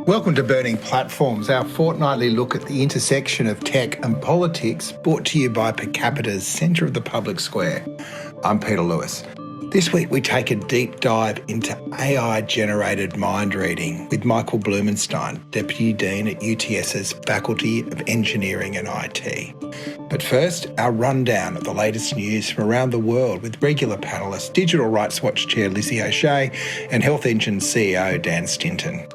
Welcome to Burning Platforms, our fortnightly look at the intersection of tech and politics, brought to you by Per Capita's Centre of the Public Square. I'm Peter Lewis. This week we take a deep dive into AI-generated mind reading with Michael Blumenstein, Deputy Dean at UTS's Faculty of Engineering and IT. But first, our rundown of the latest news from around the world with regular panellists, Digital Rights Watch Chair Lizzie O'Shea and Health Engine CEO Dan Stinton.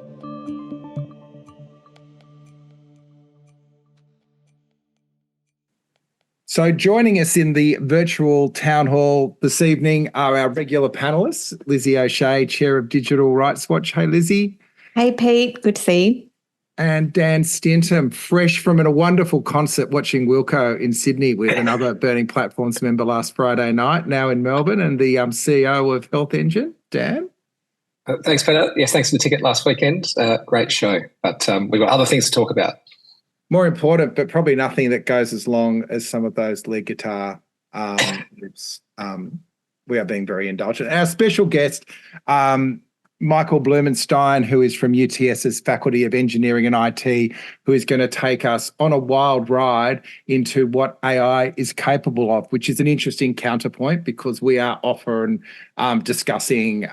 So joining us in the virtual town hall this evening are our regular panellists, Lizzie O'Shea, Chair of Digital Rights Watch. Hey, Lizzie. Hey, Pete. Good to see you. And Dan Stinton, fresh from a wonderful concert watching Wilco in Sydney with another Burning Platforms member last Friday night, now in Melbourne, and the CEO of Health Engine. Dan? Thanks, Peter. Yes, thanks for the ticket last weekend. Great show. But we've got other things to talk about. More important, but probably nothing that goes as long as some of those lead guitar riffs. We are being very indulgent. Our special guest, Michael Blumenstein, who is from UTS's Faculty of Engineering and IT, who is going to take us on a wild ride into what AI is capable of, which is an interesting counterpoint because we are often discussing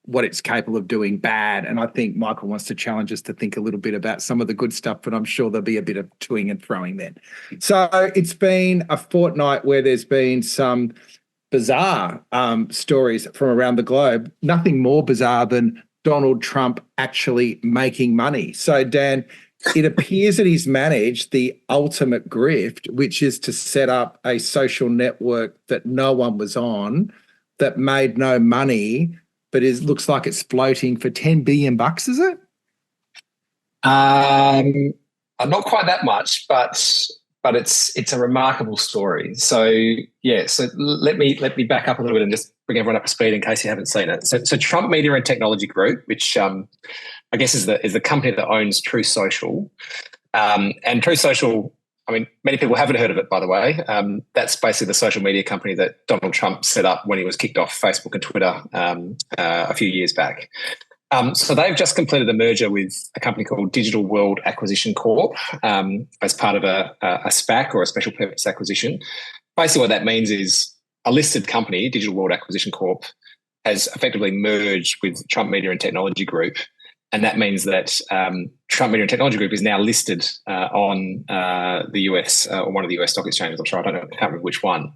what it's capable of doing bad. And I think Michael wants to challenge us to think a little bit about some of the good stuff, but I'm sure there'll be a bit of toing and throwing then. So it's been a fortnight where there's been some bizarre stories from around the globe, nothing more bizarre than Donald Trump actually making money. So Dan, it appears that he's managed the ultimate grift, which is to set up a social network that no one was on, that made no money, but looks like it's floating for $10 billion, is it? Not quite that much, but it's a remarkable story. So let me back up a little bit and just bring everyone up to speed in case you haven't seen it. So Trump Media and Technology Group, which I guess is the company that owns True Social, and True Social, I mean, many people haven't heard of it, by the way. That's basically the social media company that Donald Trump set up when he was kicked off Facebook and Twitter a few years back. So they've just completed a merger with a company called Digital World Acquisition Corp as part of a SPAC or a special purpose acquisition. Basically what that means is a listed company, Digital World Acquisition Corp, has effectively merged with Trump Media and Technology Group. And that means that Trump Media and Technology Group is now listed on the US or one of the US stock exchanges. I'm sure I can't remember which one.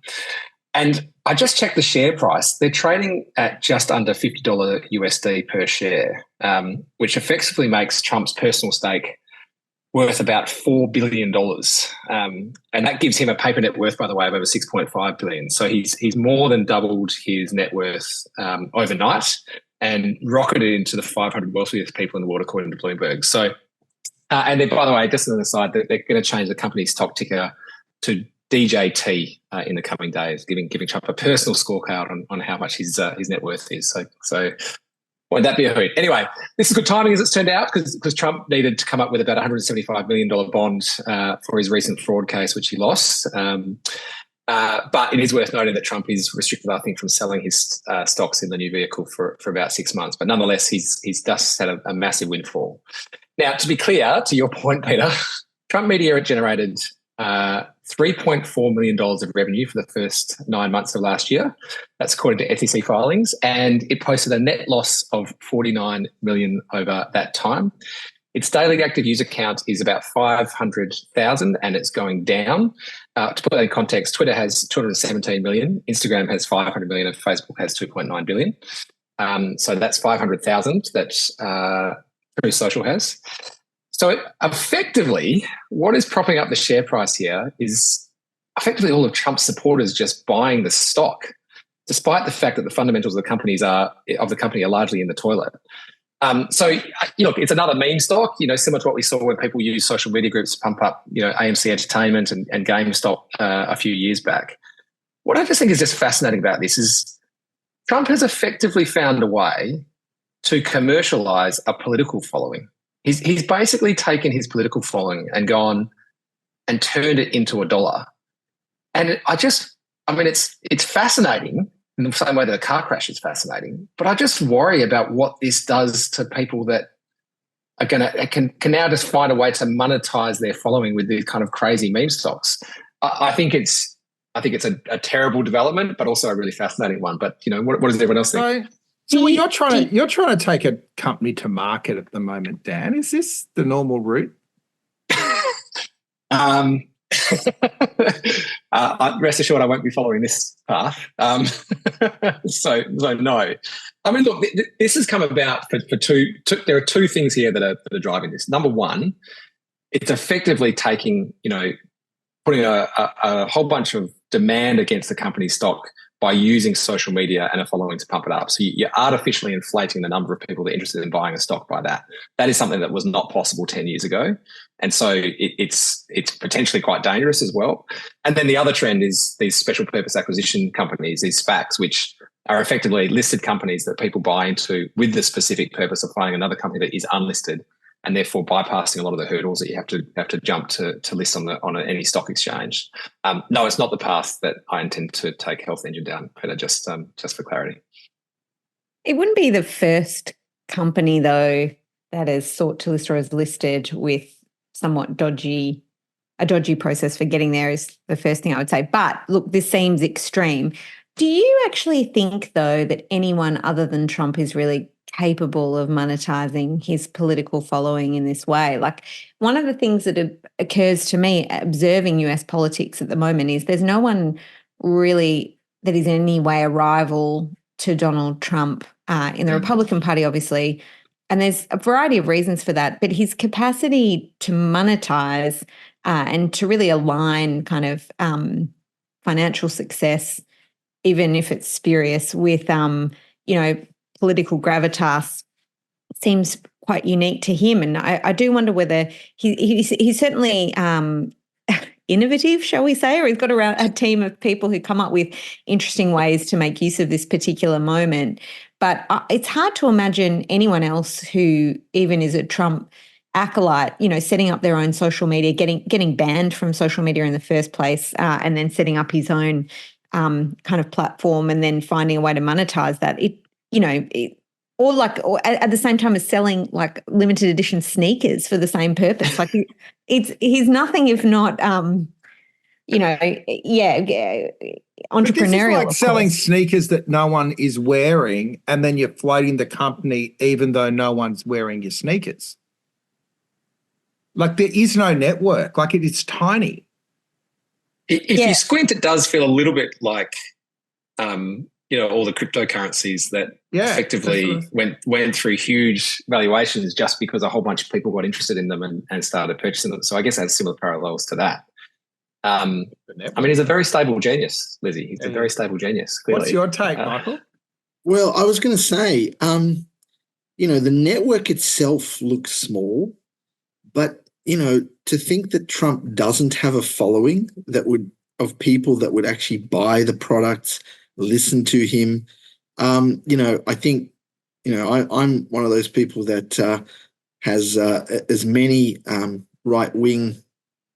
And I just checked the share price. They're trading at just under $50 USD per share, which effectively makes Trump's personal stake worth about $4 billion. And that gives him a paper net worth, by the way, of over $6.5 billion. So he's more than doubled his net worth overnight and rocketed into the 500 wealthiest people in the world, according to Bloomberg. So, and then, by the way, just as an aside, they're going to change the company's stock ticker to DJT in the coming days, giving Trump a personal scorecard on how much his net worth is. So won't that be a hoot? Anyway, this is good timing as it's turned out because Trump needed to come up with about $175 million bond for his recent fraud case, which he lost. But it is worth noting that Trump is restricted, I think, from selling his stocks in the new vehicle for about 6 months. But nonetheless, he's just had a massive windfall. Now, to be clear, to your point, Peter, Trump Media generated $3.4 million of revenue for the first 9 months of last year. That's according to SEC filings. And it posted a net loss of $49 million over that time. Its daily active user count is about 500,000 and it's going down. To put that in context, Twitter has 217 million, Instagram has 500 million, and Facebook has 2.9 billion. So that's 500,000 that True Social has. So effectively, what is propping up the share price here is effectively all of Trump's supporters just buying the stock, despite the fact that the fundamentals of the company are largely in the toilet. So, look, it's another meme stock, similar to what we saw when people use social media groups to pump up, AMC Entertainment and GameStop a few years back. What I just think is just fascinating about this is Trump has effectively found a way to commercialize a political following. He's basically taken his political following and gone and turned it into a dollar. And it's fascinating in the same way that a car crash is fascinating. But I just worry about what this does to people that can now just find a way to monetize their following with these kind of crazy meme stocks. I think it's a terrible development, but also a really fascinating one. But what does everyone else think? So you're trying to take a company to market at the moment, Dan. Is this the normal route? Rest assured, I won't be following this path. So no. I mean, look, this has come about for two. There are two things here that are driving this. Number one, it's effectively taking, putting a whole bunch of demand against the company's stock by using social media and a following to pump it up. So you're artificially inflating the number of people that are interested in buying a stock by that. That is something that was not possible 10 years ago. And so it's potentially quite dangerous as well. And then the other trend is these special purpose acquisition companies, these SPACs, which are effectively listed companies that people buy into with the specific purpose of buying another company that is unlisted, and therefore bypassing a lot of the hurdles that you have to jump to list on any stock exchange. No, it's not the path that I intend to take Health Engine down, Peter, just for clarity. It wouldn't be the first company, though, that has sought to list or is listed with somewhat a dodgy process for getting there is the first thing I would say. But look, this seems extreme. Do you actually think, though, that anyone other than Trump is really capable of monetizing his political following in this way? Like, one of the things that occurs to me observing US politics at the moment is there's no one really that is in any way a rival to Donald Trump in the Republican Party, obviously. And there's a variety of reasons for that, but his capacity to monetize and to really align kind of financial success, even if it's spurious, with political gravitas, seems quite unique to him. And I do wonder whether he's certainly innovative, shall we say, or he's got a team of people who come up with interesting ways to make use of this particular moment. But it's hard to imagine anyone else who even is a Trump acolyte, setting up their own social media, getting banned from social media in the first place, and then setting up his own kind of platform and then finding a way to monetize that. Or at the same time as selling like limited edition sneakers for the same purpose. Like he's nothing if not, entrepreneurial. But this is like selling sneakers that no one is wearing, and then you're floating the company even though no one's wearing your sneakers. Like there is no network. Like it's tiny. If you squint, it does feel a little bit like, all the cryptocurrencies that effectively went through huge valuations just because a whole bunch of people got interested in them and started purchasing them. So I guess that's similar parallels to that. He's a very stable genius, Lizzie. He's a very stable genius, clearly. What's your take, Michael? Well, I was going to say, the network itself looks small, but, to think that Trump doesn't have a following of people that would actually buy the products, listen to him. I think, I'm one of those people that has as many right-wing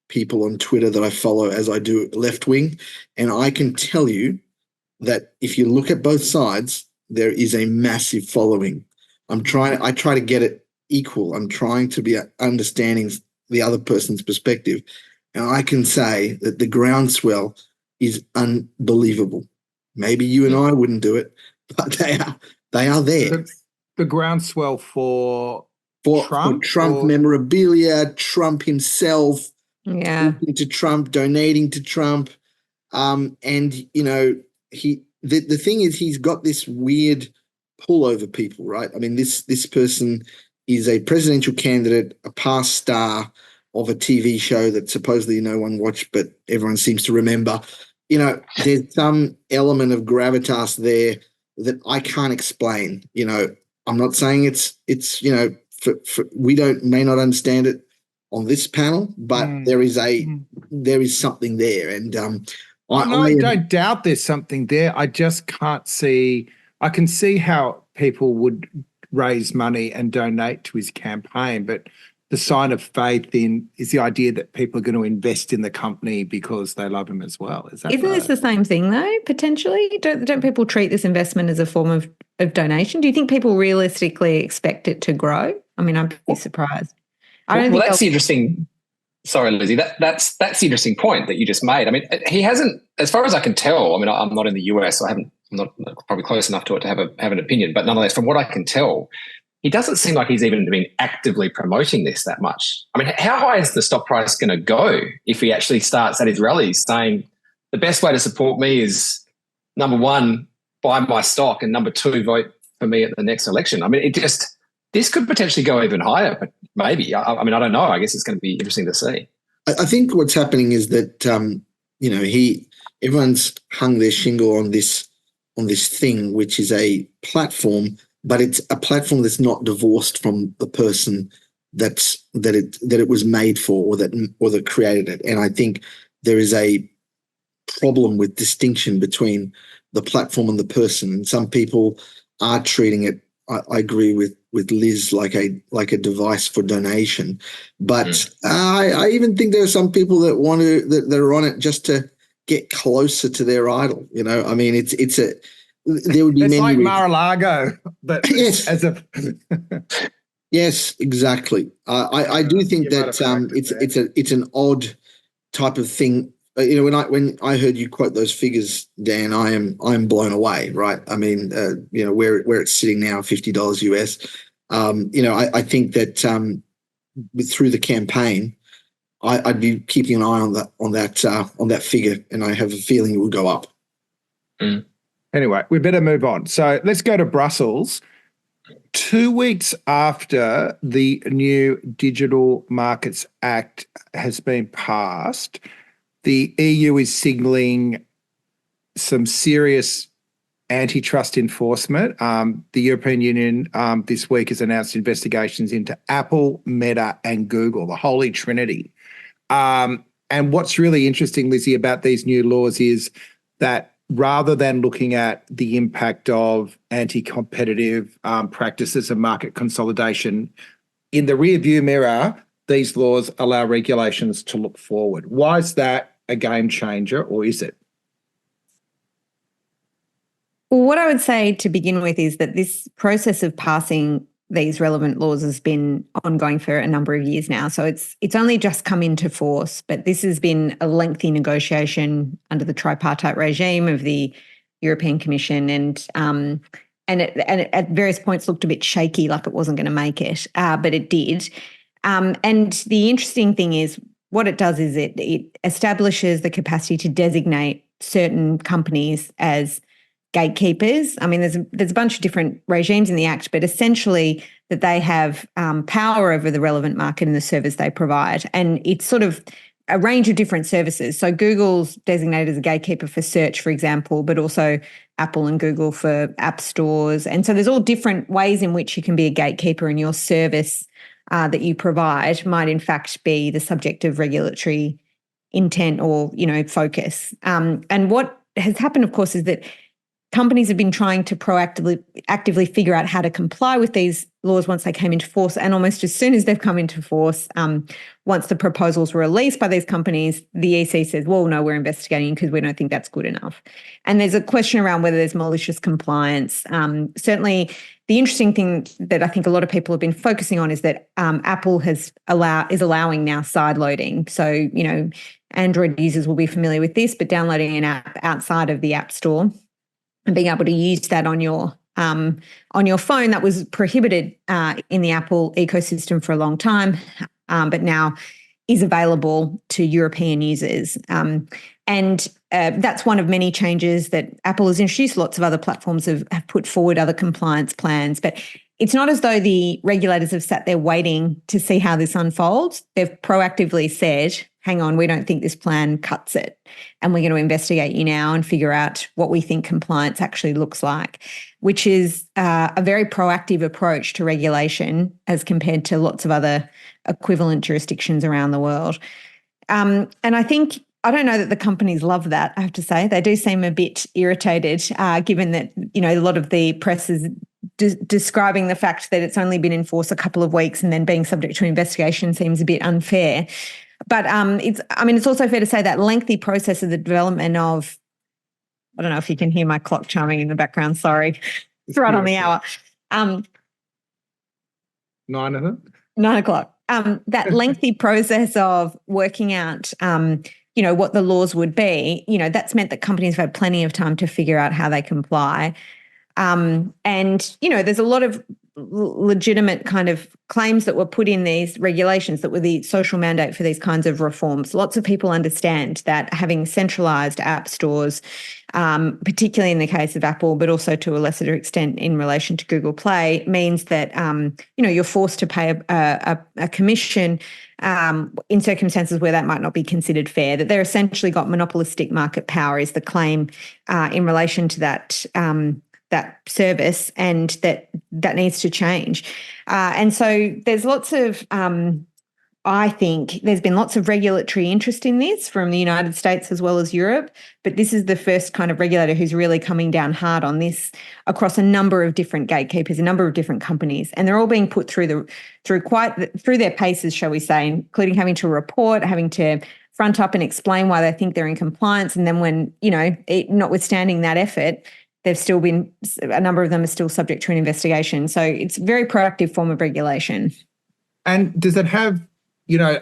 people on Twitter that I follow as I do left-wing. And I can tell you that if you look at both sides, there is a massive following. I try to get it equal. I'm trying to be understanding the other person's perspective. And I can say that the groundswell is unbelievable. Maybe you and I wouldn't do it, but they are there. The groundswell for Trump? For Trump memorabilia, Trump himself, talking to Trump, donating to Trump. The thing is he's got this weird pull over people, right? I mean, this person is a presidential candidate, a past star of a TV show that supposedly no one watched, but everyone seems to remember. There's some element of gravitas there that I can't explain. I'm not saying it's we may not understand it on this panel, but there is something there. And I don't doubt there's something there. I just can't see. I can see how people would raise money and donate to his campaign, but the sign of faith is the idea that people are going to invest in the company because they love him as well. Isn't this the same thing though, potentially? Don't people treat this investment as a form of donation? Do you think people realistically expect it to grow? I mean, I'd be surprised. I don't Well, think that's the they'll- interesting. Sorry, Lizzie. That's the interesting point that you just made. I mean, he hasn't, as far as I can tell. I mean, I'm not in the US, so I'm not probably close enough to it to have an opinion. But nonetheless, from what I can tell, he doesn't seem like he's even been actively promoting this that much. I mean, how high is the stock price going to go if he actually starts at his rallies saying the best way to support me is, number one, buy my stock, and number two, vote for me at the next election? I mean, this could potentially go even higher, but maybe. I mean, I don't know. I guess it's going to be interesting to see. I think what's happening is that everyone's hung their shingle on this thing, which is a platform, but it's a platform that's not divorced from the person that it was made for, or that created it. And I think there is a problem with distinction between the platform and the person. And some people are treating it, I agree with Liz, like a device for donation. But I even think there are some people that that are on it just to get closer to their idol. I mean, there would be it's many like reasons. Mar-a-Lago, but Yes. as a Yes, exactly. I do think You might that have corrected there. it's an odd type of thing. When I heard you quote those figures, Dan, I'm blown away. Right? I mean, where it's sitting now, $50 US. I think that through the campaign, I'd be keeping an eye on that figure, and I have a feeling it will go up. Anyway, we better move on. So let's go to Brussels. 2 weeks after the new Digital Markets Act has been passed, the EU is signalling some serious antitrust enforcement. The European Union this week has announced investigations into Apple, Meta, and Google, the Holy Trinity. And what's really interesting, Lizzie, about these new laws is that rather than looking at the impact of anti-competitive practices and market consolidation, in the rearview mirror, these laws allow regulations to look forward. Why is that a game changer, or is it? Well, what I would say to begin with is that this process of passing these relevant laws has been ongoing for a number of years now. So it's only just come into force, but this has been a lengthy negotiation under the tripartite regime of the European Commission, and it at various points looked a bit shaky, like it wasn't going to make it, but it did. And the interesting thing is what it does is it establishes the capacity to designate certain companies as gatekeepers. I mean, there's a bunch of different regimes in the Act, but essentially that they have power over the relevant market and the service they provide. And it's sort of a range of different services. So Google's designated as a gatekeeper for search, for example, but also Apple and Google for app stores. And so there's all different ways in which you can be a gatekeeper, and your service that you provide might in fact be the subject of regulatory intent or, focus. And what has happened, of course, is that companies have been trying to actively figure out how to comply with these laws once they came into force. And almost as soon as they've come into force, once the proposals were released by these companies, the EC says, well, no, we're investigating because we don't think that's good enough. And there's a question around whether there's malicious compliance. Certainly, the interesting thing that I think a lot of people have been focusing on is that Apple is allowing now side loading. So, Android users will be familiar with this, but downloading an app outside of the App Store and being able to use that on your phone, that was prohibited in the Apple ecosystem for a long time, but now is available to European users. And that's one of many changes that Apple has introduced. Lots of other platforms have put forward other compliance plans, but it's not as though the regulators have sat there waiting to see how this unfolds. They've proactively said, hang on, we don't think this plan cuts it, and we're going to investigate you now and figure out what we think compliance actually looks like, which is a very proactive approach to regulation as compared to lots of other equivalent jurisdictions around the world. And I don't know that the companies love that, I have to say. They do seem a bit irritated, given that, a lot of the press is describing the fact that it's only been in force a couple of weeks and then being subject to investigation seems a bit unfair. But it's also fair to say that lengthy process of the development of, I don't know if you can hear my clock chiming in the background, sorry. It's right on the hour. 9 of them? 9 o'clock. That lengthy process of working out, what the laws would be, that's meant that companies have had plenty of time to figure out how they comply. And, there's a lot of legitimate kind of claims that were put in these regulations that were the social mandate for these kinds of reforms. Lots of people understand that having centralised app stores, particularly in the case of Apple, but also to a lesser extent in relation to Google Play, means that, you're forced to pay a commission in circumstances where that might not be considered fair, that they're essentially got monopolistic market power is the claim in relation to that service, and that needs to change. And so there's lots of, I think there's been lots of regulatory interest in this from the United States as well as Europe, but this is the first kind of regulator who's really coming down hard on this across a number of different gatekeepers, a number of different companies, and they're all being put through their paces, shall we say, including having to report, having to front up and explain why they think they're in compliance, and then when, notwithstanding that effort, they've still been, a number of them are still subject to an investigation. So it's a very proactive form of regulation. And does it have,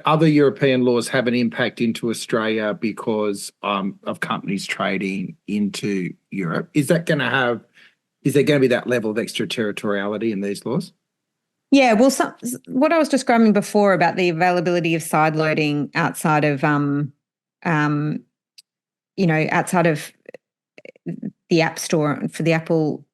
other European laws have an impact into Australia because of companies trading into Europe? Is there going to be that level of extraterritoriality in these laws? Yeah, well, what I was describing before about the availability of side loading outside of, outside of the App Store for the Apple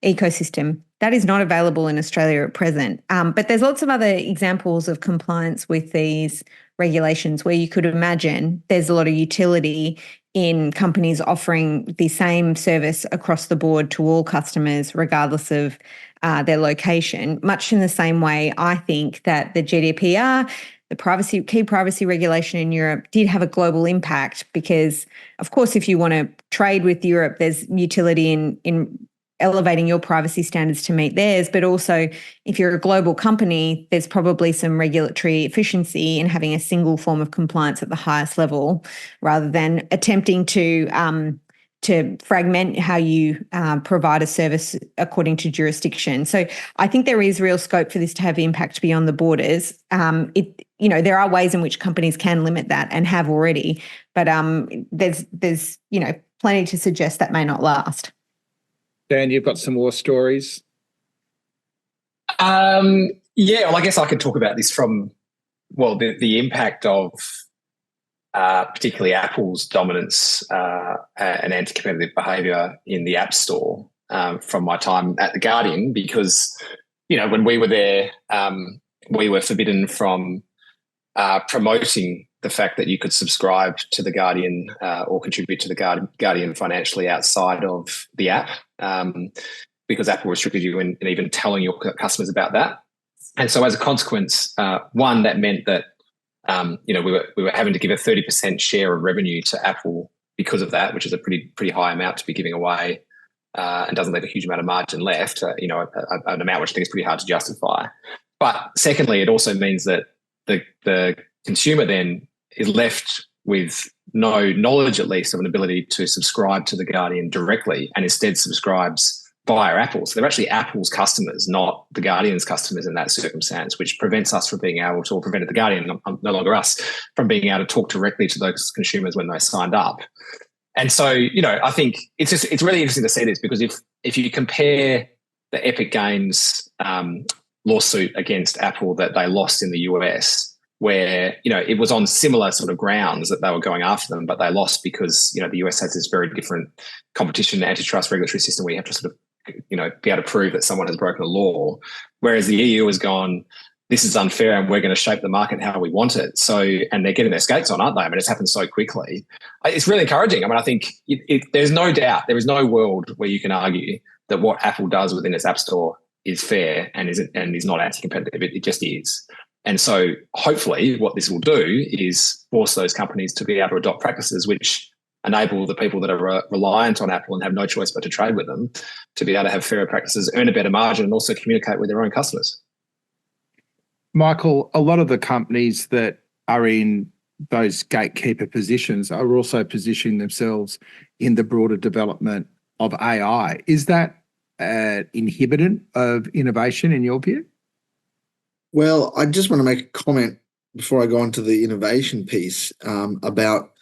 ecosystem, that is not available in Australia at present. But there's lots of other examples of compliance with these regulations where you could imagine there's a lot of utility in companies offering the same service across the board to all customers, regardless of their location, much in the same way I think that the GDPR, the key privacy regulation in Europe, did have a global impact because, of course, if you want to trade with Europe, there's utility in elevating your privacy standards to meet theirs. But also, if you're a global company, there's probably some regulatory efficiency in having a single form of compliance at the highest level rather than attempting to fragment how you provide a service according to jurisdiction. So I think there is real scope for this to have impact beyond the borders. There are ways in which companies can limit that and have already, but there's plenty to suggest that may not last. Dan, you've got some more stories? Well, I guess I could talk about this from, the impact of particularly Apple's dominance and anti-competitive behaviour in the App Store from my time at The Guardian, because, when we were there, we were forbidden from promoting the fact that you could subscribe to The Guardian or contribute to The Guardian financially outside of the app, because Apple restricted you in even telling your customers about that. And so as a consequence, one, that meant that we were having to give a 30% share of revenue to Apple because of that, which is a pretty high amount to be giving away, and doesn't leave a huge amount of margin left. An amount which I think is pretty hard to justify. But secondly, it also means that the consumer then is left with no knowledge, at least, of an ability to subscribe to The Guardian directly, and instead subscribes via Apple. So they're actually Apple's customers, not The Guardian's customers in that circumstance, which prevents us from being able to, or prevented The Guardian, no longer us, from being able to talk directly to those consumers when they signed up. And so, I think it's really interesting to see this, because if you compare the Epic Games lawsuit against Apple that they lost in the US, where, it was on similar sort of grounds that they were going after them, but they lost because, the US has this very different competition antitrust regulatory system where you have to sort of, be able to prove that someone has broken a law. Whereas the EU has gone, this is unfair and we're going to shape the market how we want it. So, and they're getting their skates on, aren't they? I mean, it's happened so quickly. It's really encouraging. I mean, I think there's no doubt, there is no world where you can argue that what Apple does within its App Store is fair and is not anti-competitive. It just is. And so hopefully what this will do is force those companies to be able to adopt practices which enable the people that are reliant on Apple and have no choice but to trade with them to be able to have fairer practices, earn a better margin, and also communicate with their own customers. Michael, a lot of the companies that are in those gatekeeper positions are also positioning themselves in the broader development of AI. Is that an inhibitor of innovation in your view? Well, I just want to make a comment before I go on to the innovation piece about,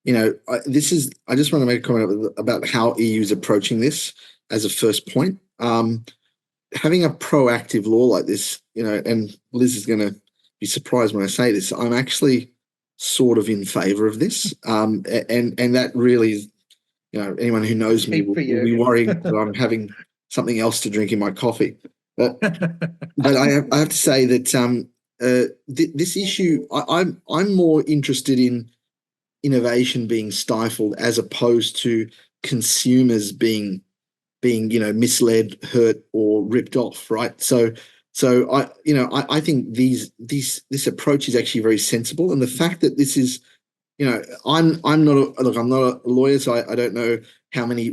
I just want to make a comment about how EU is approaching this as a first point. Having a proactive law like this, and Liz is going to be surprised when I say this, I'm actually sort of in favor of this. And that really is, anyone who knows me will be worrying that I'm having something else to drink in my coffee. But I have to say that this issue, I'm more interested in innovation being stifled as opposed to consumers being misled, hurt, or ripped off, right? So I think this approach is actually very sensible, and the fact that this is, I'm not a lawyer, so I don't know how many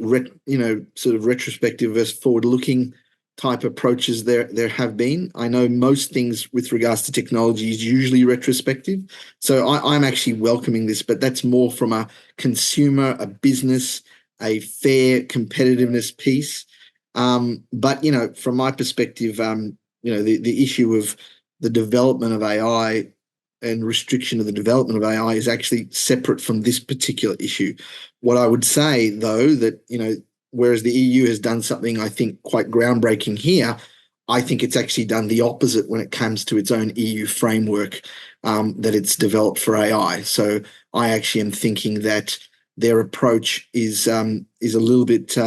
sort of retrospective versus forward-looking type approaches there have been. I know most things with regards to technology is usually retrospective, so I'm actually welcoming this, but that's more from a consumer, a business, a fair competitiveness piece. But from my perspective, the issue of the development of AI and restriction of the development of AI is actually separate from this particular issue. What I would say, though, that whereas the EU has done something I think quite groundbreaking here, I think it's actually done the opposite when it comes to its own EU framework that it's developed for AI. So I actually am thinking that their approach is a little bit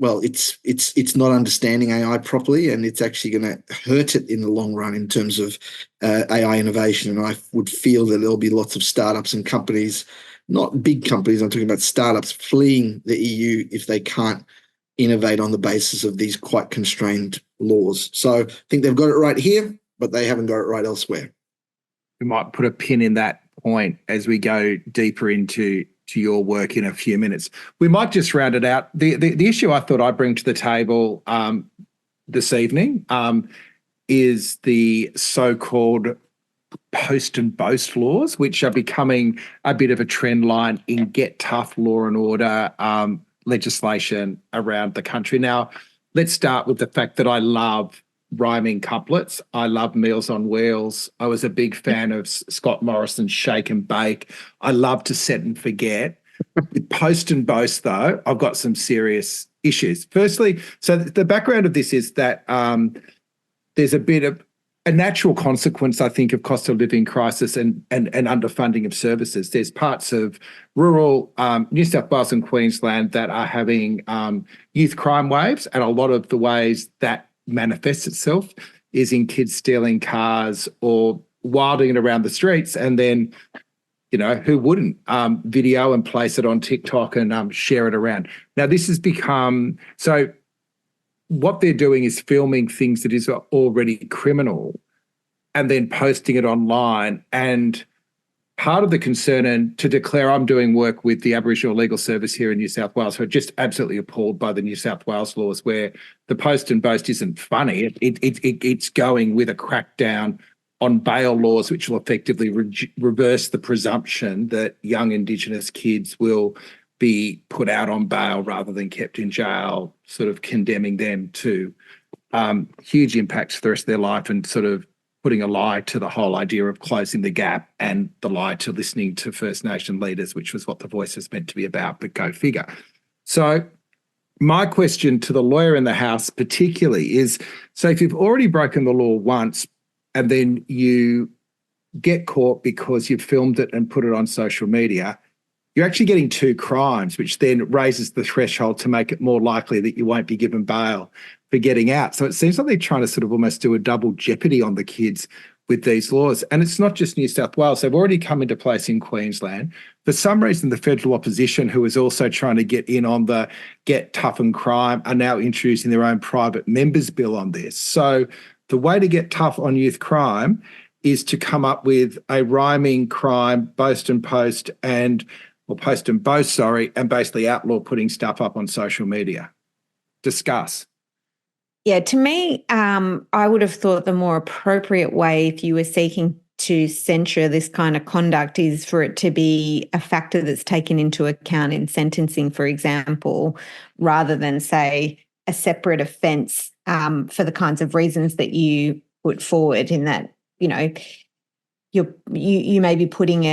it's not understanding AI properly, and it's actually going to hurt it in the long run in terms of AI innovation. And I would feel that there'll be lots of startups and companies, not big companies, I'm talking about startups, fleeing the EU if they can't innovate on the basis of these quite constrained laws. So I think they've got it right here, but they haven't got it right elsewhere. We might put a pin in that point as we go deeper into your work in a few minutes. We might just round it out. The issue I thought I'd bring to the table this evening is the so-called Post and Boast laws, which are becoming a bit of a trend line in get tough law and order legislation around the country. Now, let's start with the fact that I love rhyming couplets. I love Meals on Wheels. I was a big fan of Scott Morrison's Shake and Bake. I love to set and forget. With Post and Boast, though, I've got some serious issues. Firstly, so the background of this is that there's a bit of a natural consequence, I think, of cost of living crisis and underfunding of services. There's parts of rural New South Wales and Queensland that are having youth crime waves, and a lot of the ways that manifests itself is in kids stealing cars or wilding it around the streets, and then who wouldn't video and place it on TikTok and share it around. Now this has become, so what they're doing is filming things that is already criminal and then posting it online. And part of the concern, and to declare, I'm doing work with the Aboriginal Legal Service here in New South Wales, who are just absolutely appalled by the New South Wales laws, where the Post and Boast isn't funny. It's going with a crackdown on bail laws, which will effectively reverse the presumption that young Indigenous kids will be put out on bail rather than kept in jail, sort of condemning them to huge impacts for the rest of their life and sort of putting a lie to the whole idea of closing the gap and the lie to listening to First Nation leaders, which was what The Voice is meant to be about, but go figure. So my question to the lawyer in the House particularly is, so if you've already broken the law once and then you get caught because you've filmed it and put it on social media, you're actually getting two crimes, which then raises the threshold to make it more likely that you won't be given bail for getting out. So it seems like they're trying to sort of almost do a double jeopardy on the kids with these laws. And it's not just New South Wales. They've already come into place in Queensland. For some reason, the federal opposition, who is also trying to get in on the get tough and crime, are now introducing their own private members bill on this. So the way to get tough on youth crime is to come up with a rhyming crime, Boast and Post, and Post and Boast, and basically outlaw putting stuff up on social media. Discuss. Yeah, to me, I would have thought the more appropriate way, if you were seeking to censure this kind of conduct, is for it to be a factor that's taken into account in sentencing, for example, rather than, say, a separate offence for the kinds of reasons that you put forward in that, you may be putting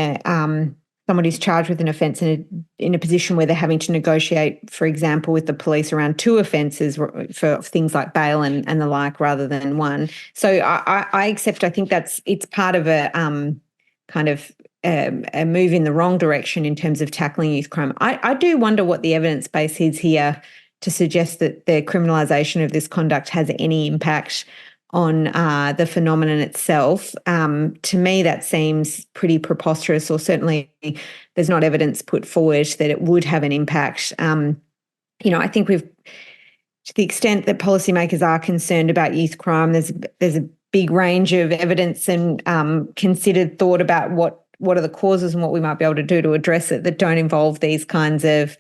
someone who's charged with an offence in a position where they're having to negotiate, for example, with the police around two offences for things like bail and the like, rather than one. So I accept. I think it's part of a kind of a move in the wrong direction in terms of tackling youth crime. I do wonder what the evidence base is here to suggest that the criminalisation of this conduct has any impact on the phenomenon itself. To me, that seems pretty preposterous, or certainly there's not evidence put forward that it would have an impact. I think to the extent that policymakers are concerned about youth crime, there's a big range of evidence and considered thought about what are the causes and what we might be able to do to address it that don't involve these kinds of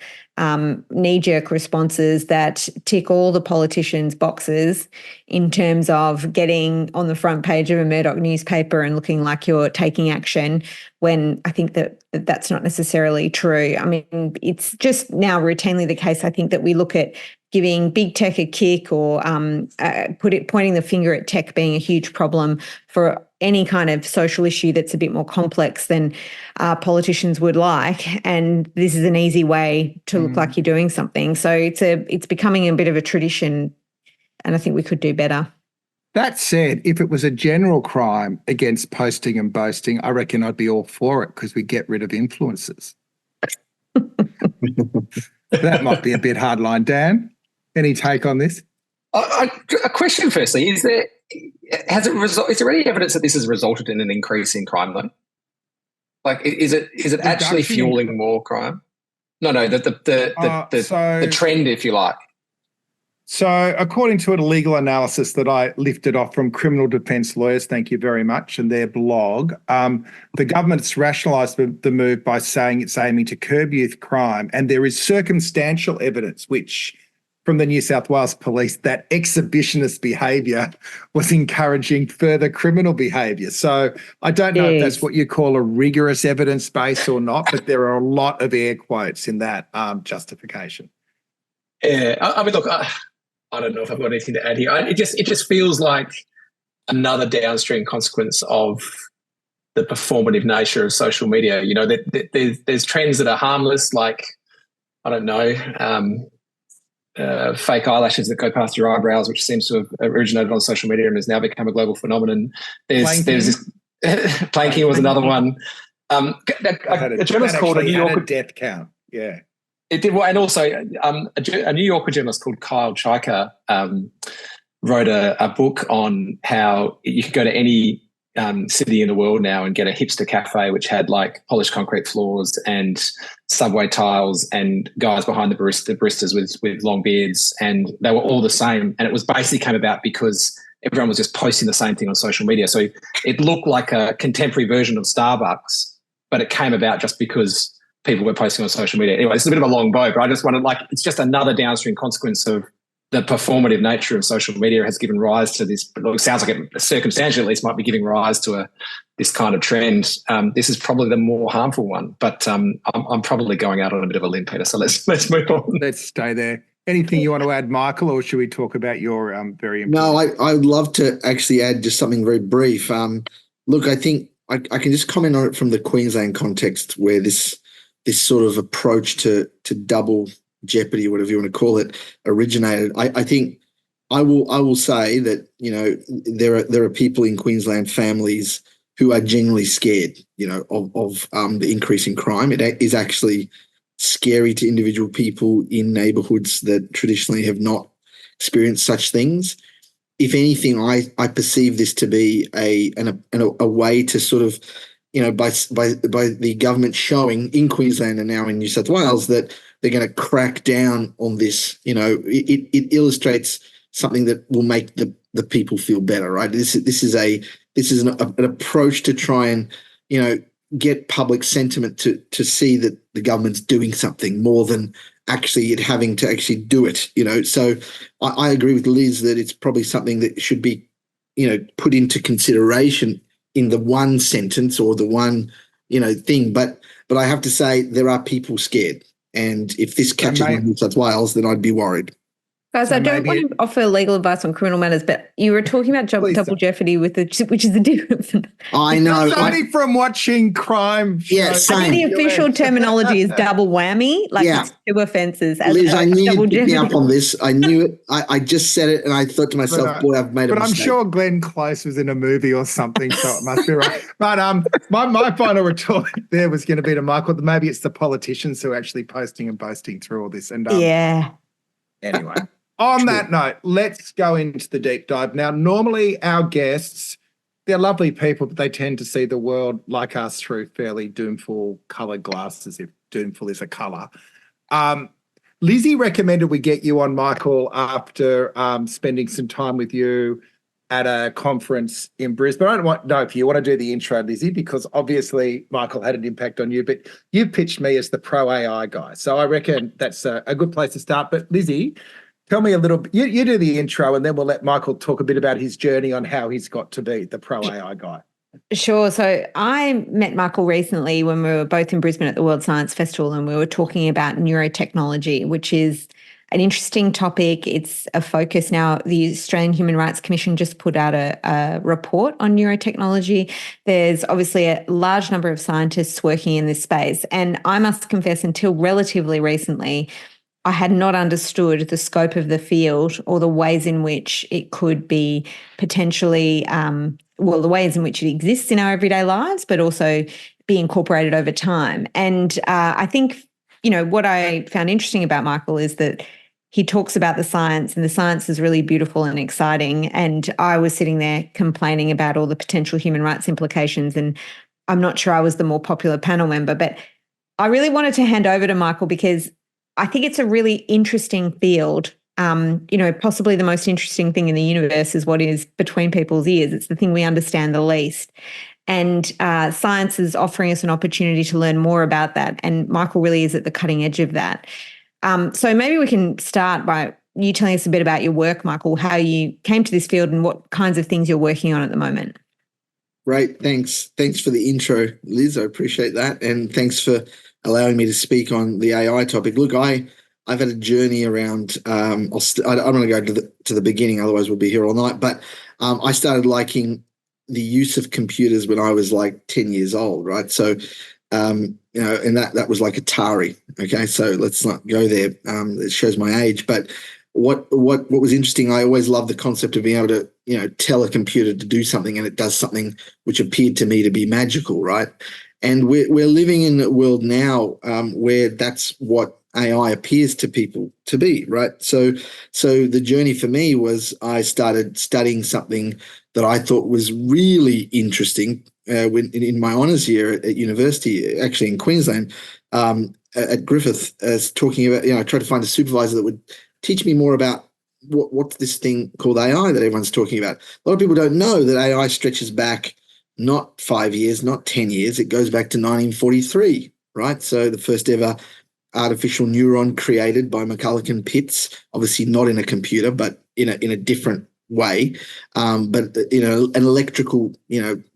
knee-jerk responses that tick all the politicians' boxes in terms of getting on the front page of a Murdoch newspaper and looking like you're taking action, when I think that's not necessarily true. I mean, it's just now routinely the case, I think, that we look at giving big tech a kick or pointing the finger at tech being a huge problem for any kind of social issue that's a bit more complex than politicians would like. And this is an easy way to look like you're doing something. So it's becoming a bit of a tradition, and I think we could do better. That said, if it was a general crime against posting and boasting, I reckon I'd be all for it, because we get rid of influencers. That might be a bit hardline. Dan, any take on this? A question firstly, is there any evidence that this has resulted in an increase in crime though? Like, is it actually fueling more crime? No, the trend, if you like. So according to a legal analysis that I lifted off from Criminal Defence Lawyers, thank you very much, and their blog, the government's rationalised the move by saying it's aiming to curb youth crime, and there is circumstantial evidence from the New South Wales Police that exhibitionist behaviour was encouraging further criminal behaviour. So I don't know if that's what you call a rigorous evidence base or not, but there are a lot of air quotes in that justification. Yeah, I mean, look, I don't know if I've got anything to add here. It just feels like another downstream consequence of the performative nature of social media. You know, there's trends that are harmless, like, I don't know, fake eyelashes that go past your eyebrows, which seems to have originated on social media and has now become a global phenomenon. There's this planking was another one. A journalist called a New Yorker death count. Yeah, it did. And also a New Yorker journalist called Kyle Chayka wrote a book on how you could go to any city in the world now and get a hipster cafe which had like polished concrete floors and subway tiles and guys behind the baristas with long beards, and they were all the same. And it was basically came about because everyone was just posting the same thing on social media. So it looked like a contemporary version of Starbucks, but it came about just because people were posting on social media. Anyway, it's a bit of a long bow, but I just wanted, it's just another downstream consequence of the performative nature of social media has given rise to this. It sounds like it circumstantially at least might be giving rise to this kind of trend. This is probably the more harmful one, but I'm probably going out on a bit of a limb, Peter. So let's move on. Let's stay there. Anything you want to add, Michael, or should we talk about your very important? No, I would love to actually add just something very brief. Look, I think I can just comment on it from the Queensland context, where this sort of approach to double jeopardy, whatever you want to call it, originated. I think I will say that, you know, there are people in Queensland, families who are genuinely scared, you know, of the increase in crime. It is actually scary to individual people in neighbourhoods that traditionally have not experienced such things. If anything, I perceive this to be a way to sort of, you know, by the government showing in Queensland and now in New South Wales that they're going to crack down on this. You know, it illustrates something that will make the people feel better, right? This is an approach to try and, you know, get public sentiment to see that the government's doing something more than actually it having to actually do it. You know, so I agree with Liz that it's probably something that should be, you know, put into consideration in the one sentence or the one, you know, thing. But I have to say there are people scared. And if this catches in New South Wales, then I'd be worried. Guys, So I don't maybe want to offer legal advice on criminal matters, but you were talking about Please double don't. jeopardy which is a different. I know. That's only from watching crime shows. Yeah, I same. think the official terminology is double whammy, like Yeah. it's 2 offences. As Liz, I knew double you'd pick me jeopardy. up on this. I knew it. I just said it, and I thought to myself, boy, I've made a But I'm mistake. sure Glenn Close was in a movie or something, so it must be right. But my final retort there was going to be to Michael. Maybe it's the politicians who are actually posting and boasting through all this. And Yeah. anyway, on that note, let's go into the deep dive. Now, normally our guests, they're lovely people, but they tend to see the world like us through fairly doomful coloured glasses, if doomful is a colour. Lizzie recommended we get you on, Michael, after spending some time with you at a conference in Brisbane. I don't know if you want to do the intro, Lizzie, because obviously Michael had an impact on you, but you pitched me as the pro AI guy. So I reckon that's a good place to start. But Lizzie, tell me a little bit, you do the intro and then we'll let Michael talk a bit about his journey on how he's got to be the pro AI guy. Sure. So I met Michael recently when we were both in Brisbane at the World Science Festival, and we were talking about neurotechnology, which is an interesting topic. It's a focus now. The Australian Human Rights Commission just put out a report on neurotechnology. There's obviously a large number of scientists working in this space. And I must confess, until relatively recently, I had not understood the scope of the field or the ways in which it could be potentially, the ways in which it exists in our everyday lives, but also be incorporated over time. And I think, what I found interesting about Michael is that he talks about the science, and the science is really beautiful and exciting. And I was sitting there complaining about all the potential human rights implications. And I'm not sure I was the more popular panel member, but I really wanted to hand over to Michael because I think it's a really interesting field. Possibly the most interesting thing in the universe is what is between people's ears. It's the thing we understand the least. And science is offering us an opportunity to learn more about that. And Michael really is at the cutting edge of that. So maybe we can start by you telling us a bit about your work, Michael, how you came to this field and what kinds of things you're working on at the moment. Great. Thanks for the intro, Liz. I appreciate that. And thanks for allowing me to speak on the AI topic. Look, I've had a journey around, I don't want to go to the beginning, otherwise we'll be here all night, but I started liking the use of computers when I was like 10 years old, right? So, and that was like Atari, okay? So let's not go there. It shows my age, but what was interesting, I always loved the concept of being able to, tell a computer to do something and it does something which appeared to me to be magical, right? And we're living in a world now where that's what AI appears to people to be, right? So the journey for me was I started studying something that I thought was really interesting when in my honours year at university, actually in Queensland, at Griffith, as talking about, I tried to find a supervisor that would teach me more about what's this thing called AI that everyone's talking about. A lot of people don't know that AI stretches back not 5 years, not 10 years. It goes back to 1943, right? So the first ever artificial neuron created by McCulloch Pitts, obviously not in a computer, but in a different way. But an electrical,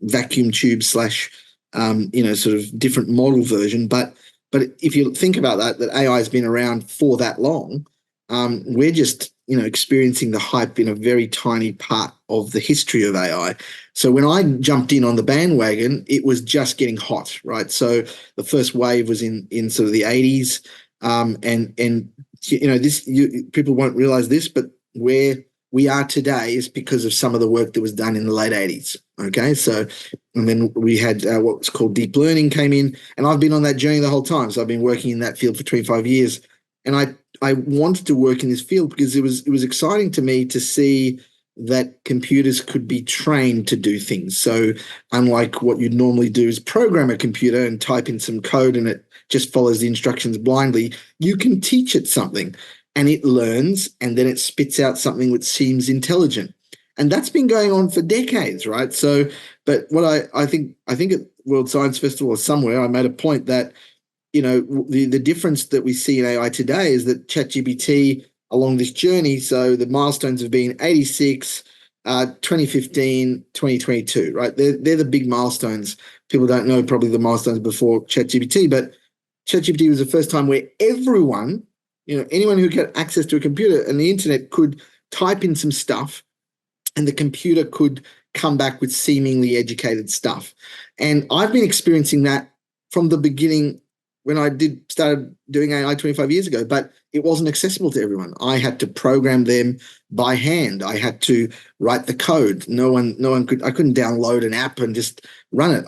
vacuum tube / sort of different model version. But if you think about that AI has been around for that long, we're just experiencing the hype in a very tiny part of the history of AI. So when I jumped in on the bandwagon, it was just getting hot, right? So the first wave was in sort of the 80s, people won't realize this, but where we are today is because of some of the work that was done in the late 80s. Okay, so and then we had what was called deep learning came in, and I've been on that journey the whole time. So I've been working in that field for 25 years, and I wanted to work in this field because it was exciting to me to see that computers could be trained to do things. So unlike what you'd normally do is program a computer and type in some code and it just follows the instructions blindly, you can teach it something and it learns and then it spits out something which seems intelligent. And that's been going on for decades, right? So, but what I think at World Science Festival or somewhere, I made a point that the difference that we see in AI today is that ChatGPT along this journey, so the milestones have been 86, 2015, 2022, right? They're the big milestones. People don't know probably the milestones before ChatGPT, but ChatGPT was the first time where everyone anyone who got access to a computer and the internet could type in some stuff, and the computer could come back with seemingly educated stuff. And I've been experiencing that from the beginning when I started doing AI 25 years ago, but it wasn't accessible to everyone. I had to program them by hand. I had to write the code. I couldn't download an app and just run it.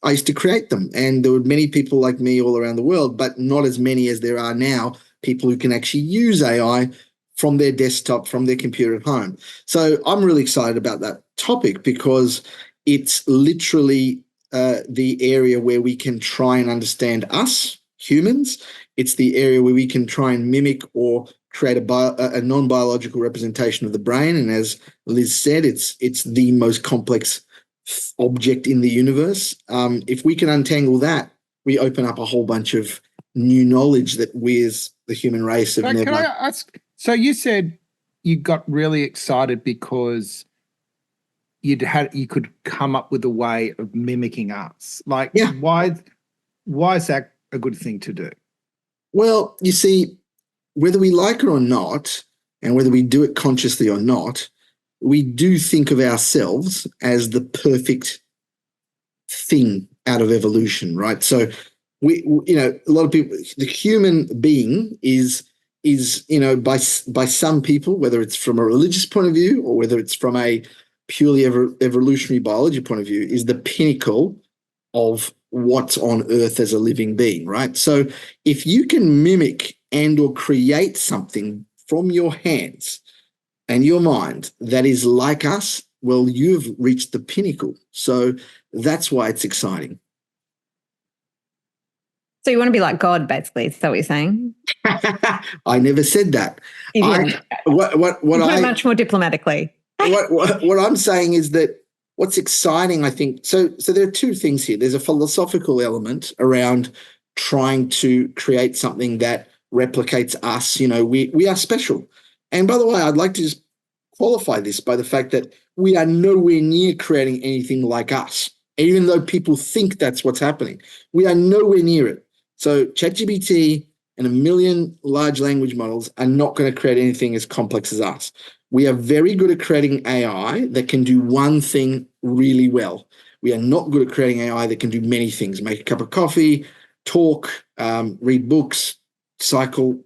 I used to create them, and there were many people like me all around the world, but not as many as there are now, people who can actually use AI from their desktop, from their computer at home. So I'm really excited about that topic because it's literally the area where we can try and understand us, humans. It's the area where we can try and mimic or create a non-biological representation of the brain. And as Liz said, it's the most complex object in the universe. If we can untangle that, we open up a whole bunch of new knowledge that we as the human race have never. Can I ask? So you said you got really excited because you could come up with a way of mimicking us. Like, yeah. Why is that a good thing to do? Well, you see, whether we like it or not, and whether we do it consciously or not, we do think of ourselves as the perfect thing out of evolution, right? So a lot of people, the human being is by some people, whether it's from a religious point of view or whether it's from a purely evolutionary biology point of view, is the pinnacle of what's on Earth as a living being, right? So if you can mimic and or create something from your hands and your mind that is like us, well, you've reached the pinnacle. So that's why it's exciting. So you want to be like God, basically? Is that what you're saying? I never said that. What much more diplomatically. What I'm saying is that what's exciting, I think, so there are two things here. There's a philosophical element around trying to create something that replicates us. We are special. And by the way, I'd like to just qualify this by the fact that we are nowhere near creating anything like us, even though people think that's what's happening. We are nowhere near it. So ChatGPT and a million large language models are not going to create anything as complex as us. We are very good at creating AI that can do one thing really well. We are not good at creating AI that can do many things: make a cup of coffee, talk, read books, cycle,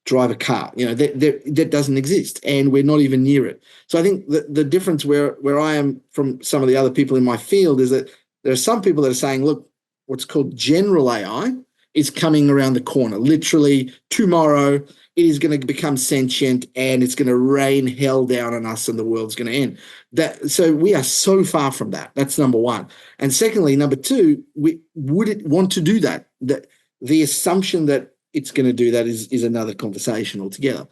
drive a car. That doesn't exist, and we're not even near it. So I think the difference where I am from some of the other people in my field is that there are some people that are saying, look, what's called general AI is coming around the corner. Literally tomorrow, it is going to become sentient and it's going to rain hell down on us and the world's going to end. So we are so far from that. That's number one. And secondly, number two, would it want to do that? The assumption that it's going to do that is another conversation altogether.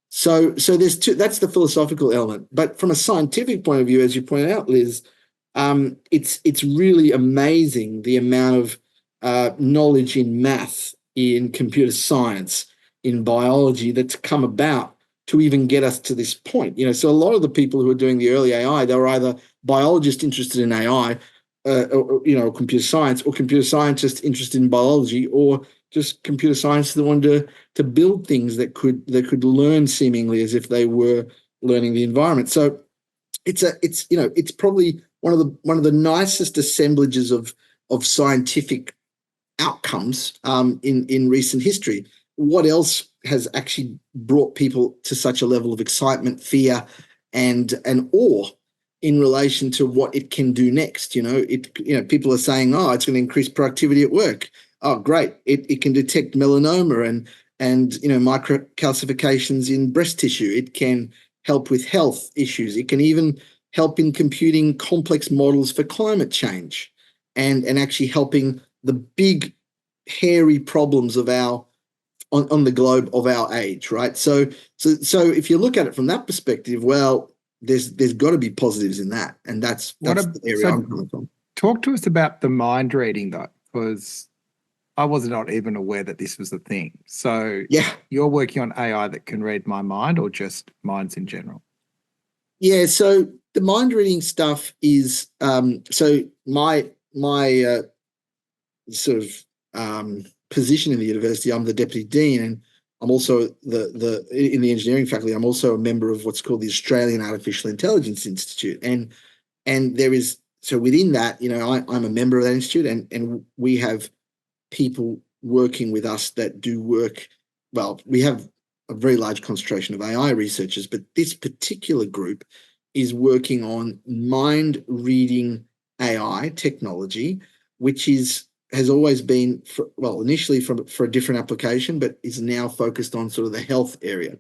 So there's two. That's the philosophical element. But from a scientific point of view, as you pointed out, Liz, it's really amazing the amount of knowledge in math, in computer science, in biology that's come about to even get us to this point. So a lot of the people who are doing the early AI, they were either biologists interested in AI, or computer science, or computer scientists interested in biology, or just computer scientists that wanted to build things that could learn seemingly as if they were learning the environment. So it's probably one of the nicest assemblages of scientific outcomes in recent history. What else has actually brought people to such a level of excitement, fear, and awe in relation to what it can do next? People are saying, oh, it's going to increase productivity at work. Oh, great! It can detect melanoma and microcalcifications in breast tissue. It can help with health issues. It can even help in computing complex models for climate change, and actually helping the big, hairy problems of on the globe of our age, right? So if you look at it from that perspective, well, there's got to be positives in that, and that's the area I'm coming from. Talk to us about the mind reading, though, because I was not even aware that this was a thing. So yeah, you're working on AI that can read my mind, or just minds in general? Yeah. So the mind reading stuff is so my sort of position in the university. I'm the deputy dean, and I'm also in the engineering faculty. I'm also a member of what's called the Australian Artificial Intelligence Institute, and there is, so within that, I'm a member of that institute, and we have people working with us that do work. Well, we have a very large concentration of AI researchers, but this particular group is working on mind reading AI technology, which has always been, initially for a different application, but is now focused on sort of the health area.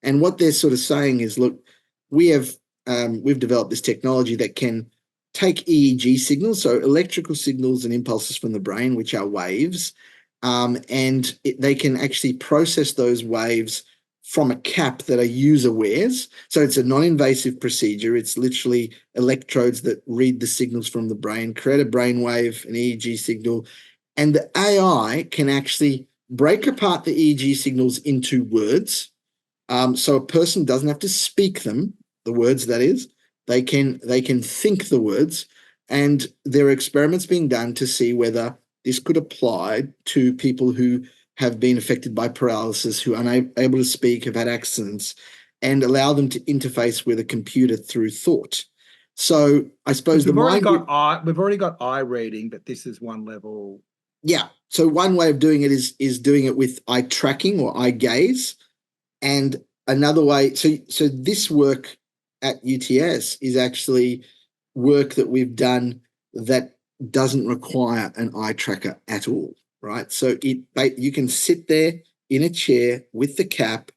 And what they're sort of saying is, look, we've developed this technology that can take EEG signals, so electrical signals and impulses from the brain, which are waves, and they can actually process those waves from a cap that a user wears. So it's a non-invasive procedure. It's literally electrodes that read the signals from the brain, create a brainwave, an EEG signal, and the AI can actually break apart the EEG signals into words. So a person doesn't have to speak them, the words that is. They can think the words, and there are experiments being done to see whether this could apply to people who have been affected by paralysis, who are unable to speak, have had accidents, and allow them to interface with a computer through thought. So I suppose we've already got eye reading, but this is one level. Yeah. So one way of doing it is doing it with eye tracking or eye gaze, and another way. So this work at UTS is actually work that we've done that doesn't require an eye tracker at all, right? So you can sit there in a chair with the cap.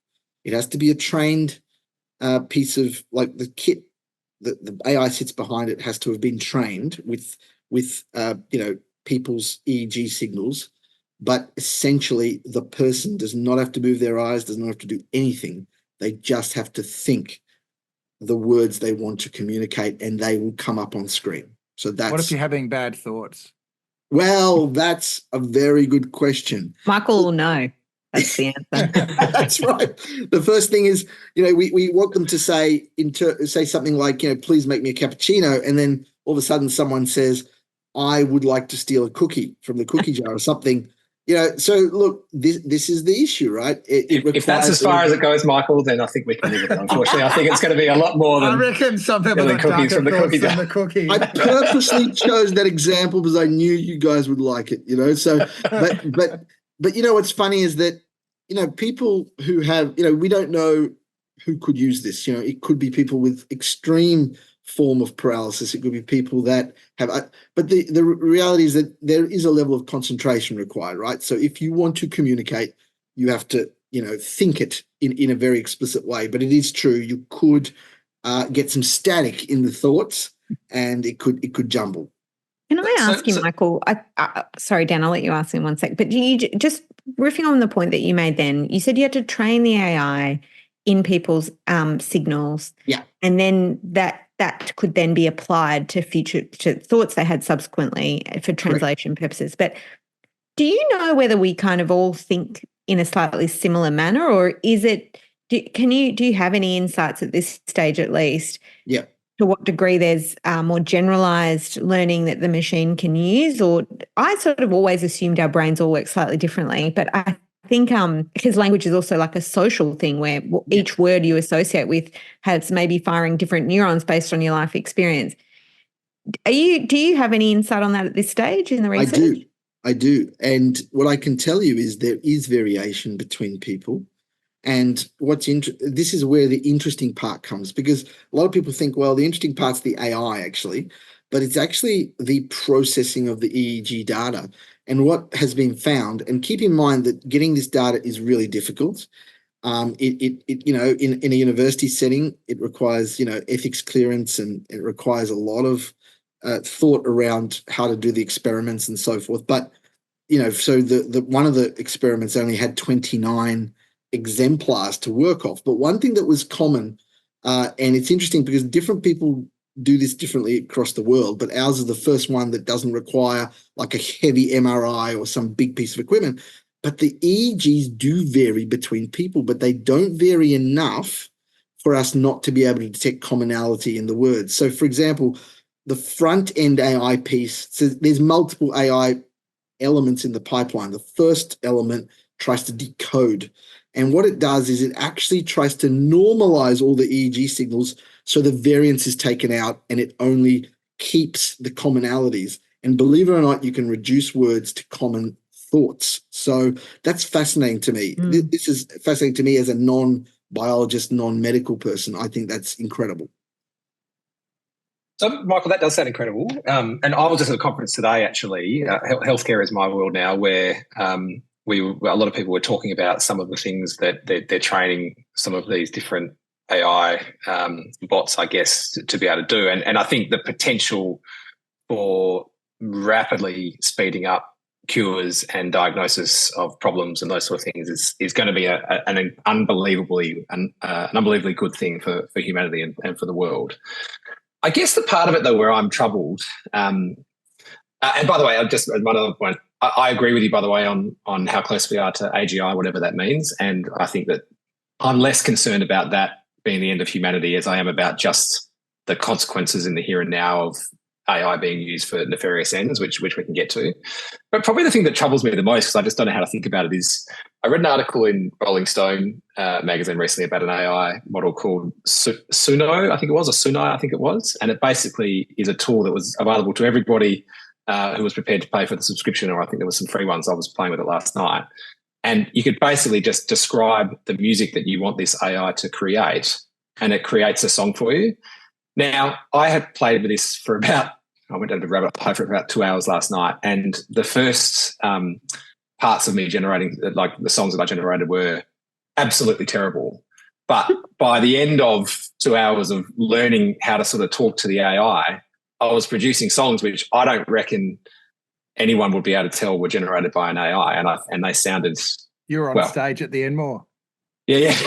It has to be a trained piece of, like, the kit, the AI sits behind it has to have been trained with people's EEG signals, but essentially the person does not have to move their eyes, does not have to do anything. They just have to think the words they want to communicate, and they will come up on screen. So that's... What if you're having bad thoughts? Well, that's a very good question. Michael will know. That's the answer. That's right. The first thing is, we want them to say something like, please make me a cappuccino, and then all of a sudden someone says, I would like to steal a cookie from the cookie jar or something. So look, this is the issue, right? If that's as far as it goes, Michael, then I think we can leave it. Unfortunately, I think it's going to be a lot more than... I reckon some people have cookies from the cookie jar. The cookie. I purposely chose that example because I knew you guys would like it, So, but what's funny is that, people who have, we don't know who could use this. It could be people with extreme form of paralysis. It could be people that have, but the reality is that there is a level of concentration required, right? So if you want to communicate, you have to, think it in a very explicit way. But it is true, you could get some static in the thoughts, and it could jumble. Can I ask you, Michael? Sorry, Dan, I'll let you ask in one sec. But you just riffing on the point that you made then, you said you had to train the AI in people's signals. Yeah. And then that could then be applied to thoughts they had subsequently for translation purposes. But do you know whether we kind of all think in a slightly similar manner, or is it, do you have any insights at this stage at least? Yeah. To what degree there's more generalized learning that the machine can use? Or I sort of always assumed our brains all work slightly differently, but I think because language is also like a social thing where each word you associate with has maybe firing different neurons based on your life experience. Do you have any insight on that at this stage in the research? I do. And what I can tell you is there is variation between people. And this is where the interesting part comes, because a lot of people think, well, the interesting part's the AI actually, but it's actually the processing of the EEG data. And what has been found, and keep in mind that getting this data is really difficult. In a university setting, it requires, ethics clearance, and it requires a lot of thought around how to do the experiments and so forth. But, so the one of the experiments only had 29 exemplars to work off. But one thing that was common, and it's interesting because different people do this differently across the world, but ours is the first one that doesn't require like a heavy MRI or some big piece of equipment. But the EEGs do vary between people, but they don't vary enough for us not to be able to detect commonality in the words. So, for example, the front-end AI piece, so there's multiple AI elements in the pipeline. The first element tries to decode And what it does is it actually tries to normalize all the EEG signals so the variance is taken out and it only keeps the commonalities. And believe it or not, you can reduce words to common thoughts. So that's fascinating to me. This is fascinating to me as a non-biologist, non-medical person. I think that's incredible. So, Michael, that does sound incredible. And I was just at a conference today, actually. Healthcare is my world now, where a lot of people were talking about some of the things that they're training some of these different AI bots, I guess, to be able to do. And I think the potential for rapidly speeding up cures and diagnosis of problems and those sort of things is going to be an unbelievably good thing for humanity and for the world. I guess the part of it, though, where I'm troubled, and by the way, just one other point, I agree with you, by the way, on how close we are to AGI, whatever that means. And I think that I'm less concerned about that being the end of humanity as I am about just the consequences in the here and now of AI being used for nefarious ends, which we can get to. But probably the thing that troubles me the most, because I just don't know how to think about it, is I read an article in Rolling Stone magazine recently about an AI model called Suno, I think it was, or Sunai, I think it was. And it basically is a tool that was available to everybody who was prepared to pay for the subscription, or I think there was some free ones. I was playing with it last night. And you could basically just describe the music that you want this AI to create, and it creates a song for you. Now, I had played with this I went down to rabbit hole for about 2 hours last night, and the first parts of me generating, like the songs that I generated, were absolutely terrible. But by the end of 2 hours of learning how to sort of talk to the AI, I was producing songs which I don't reckon anyone would be able to tell were generated by an AI, and they sounded. You were on stage at the Enmore. Yeah.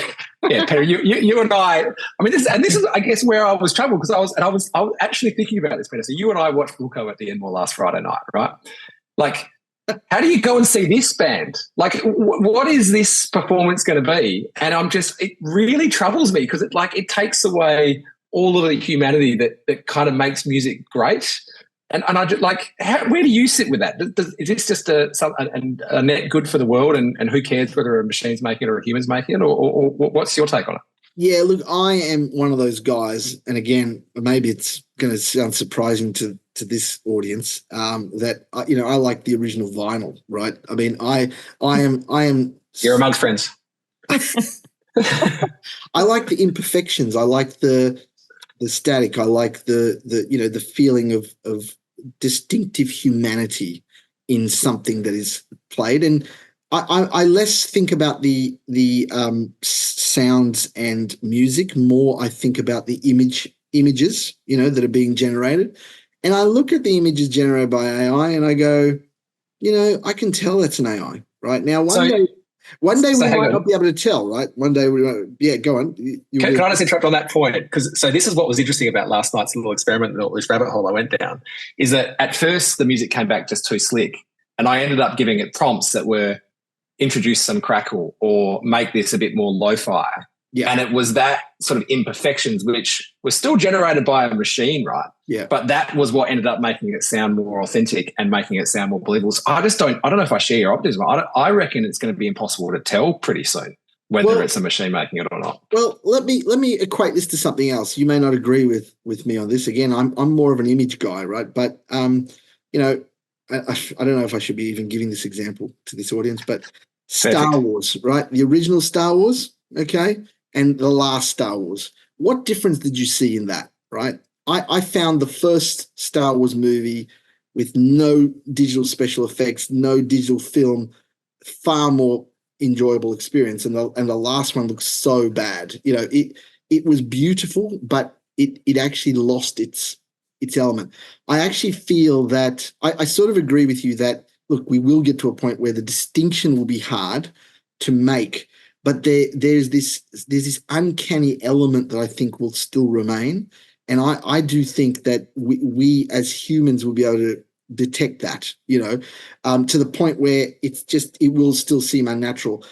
Yeah, Peter, you and I mean, this is, I guess, where I was troubled, because I was actually thinking about this, Peter. So you and I watched Wilco at the Enmore last Friday night, right? Like, how do you go and see this band? Like, what is this performance going to be? And it really troubles me, because it takes away all of the humanity that kind of makes music great. And I just where do you sit with that? Is this just a net good for the world, and who cares whether a machine's making it or a human's making it, or what's your take on it? Yeah, look, I am one of those guys, and again, maybe it's going to sound surprising to this audience, that I like the original vinyl, right? I mean, I am. You're amongst friends. I like the imperfections. I like the static. I like the feeling of distinctive humanity in something that is played. And I less think about the sounds and music, more I think about the images, that are being generated. And I look at the images generated by AI and I go, I can tell that's an AI, right? Now, one day we might not be able to tell, right? One day we might, yeah, go on. Can I just interrupt on that point? Because this is what was interesting about last night's little experiment, this rabbit hole I went down, is that at first the music came back just too slick, and I ended up giving it prompts that were introduce some crackle or make this a bit more lo-fi. Yeah. And it was that sort of imperfections, which were still generated by a machine, right? Yeah. But that was what ended up making it sound more authentic and making it sound more believable. So I don't know if I share your optimism. I reckon it's going to be impossible to tell pretty soon whether it's a machine making it or not. Well, let me equate this to something else. You may not agree with me on this. Again, I'm more of an image guy, right? But I don't know if I should be even giving this example to this audience, but Star Wars, right? The original Star Wars, okay, and the last Star Wars. What difference did you see in that, right? I found the first Star Wars movie with no digital special effects, no digital film, far more enjoyable experience, and the last one looks so bad. It was beautiful, but it actually lost its element. I actually feel that I sort of agree with you that, look, we will get to a point where the distinction will be hard to make, but there's this uncanny element that I think will still remain. And I do think that we as humans will be able to detect that, to the point where it will still seem unnatural.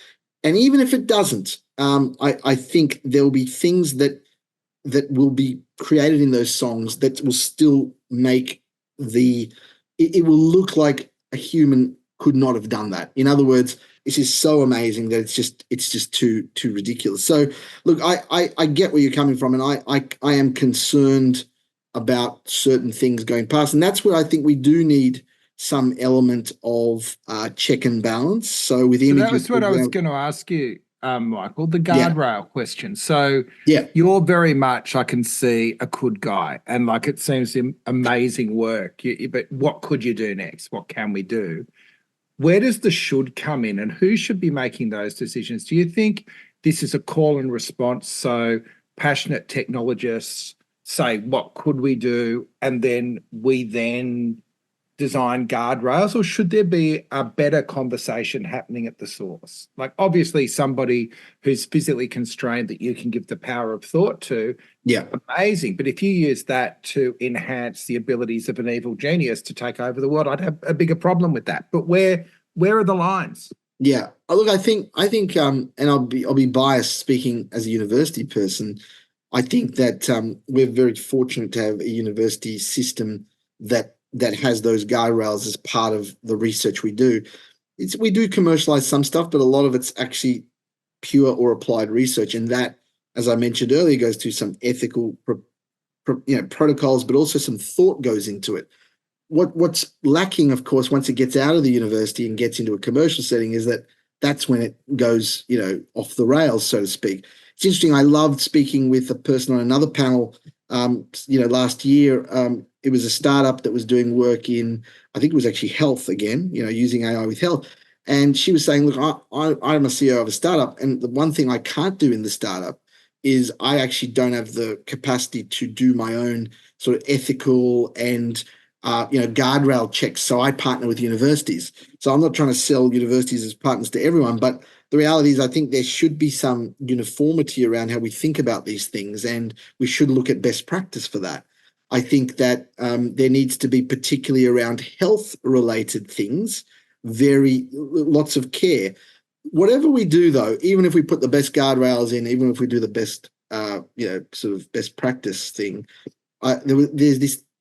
And even if it doesn't, I think there will be things that will be created in those songs that will still make it will look like a human could not have done that. In other words, this is so amazing that it's just too ridiculous. So look, I get where you're coming from, and I am concerned about certain things going past, and that's where I think we do need some element of check and balance. So with images, that was what I was going to ask you, Michael, the guardrail question. So you're very much, I can see, a could guy, and like it seems amazing work. But what could you do next? What can we do? Where does the should come in, and who should be making those decisions? Do you think this is a call and response? So passionate technologists say, what could we do? And then we design guardrails, or should there be a better conversation happening at the source? Like obviously somebody who's physically constrained that you can give the power of thought to, amazing. But if you use that to enhance the abilities of an evil genius to take over the world, I'd have a bigger problem with that. But where are the lines? Yeah, look, I think, and I'll be biased speaking as a university person. I think that we're very fortunate to have a university system that has those guardrails as part of the research we do. We do commercialize some stuff, but a lot of it's actually pure or applied research, and that, as I mentioned earlier, goes through some ethical, protocols, but also some thought goes into it. What's lacking, of course, once it gets out of the university and gets into a commercial setting, is that's when it goes, off the rails, so to speak. It's interesting. I loved speaking with a person on another panel, last year. It was a startup that was doing work in, I think it was actually health again, using AI with health. And she was saying, look, I'm a CEO of a startup, and the one thing I can't do in the startup is I actually don't have the capacity to do my own sort of ethical and guardrail checks. So I partner with universities. So I'm not trying to sell universities as partners to everyone, but the reality is I think there should be some uniformity around how we think about these things, and we should look at best practice for that. I think that there needs to be, particularly around health-related things, lots of care. Whatever we do, though, even if we put the best guardrails in, even if we do the best, sort of best practice thing, there's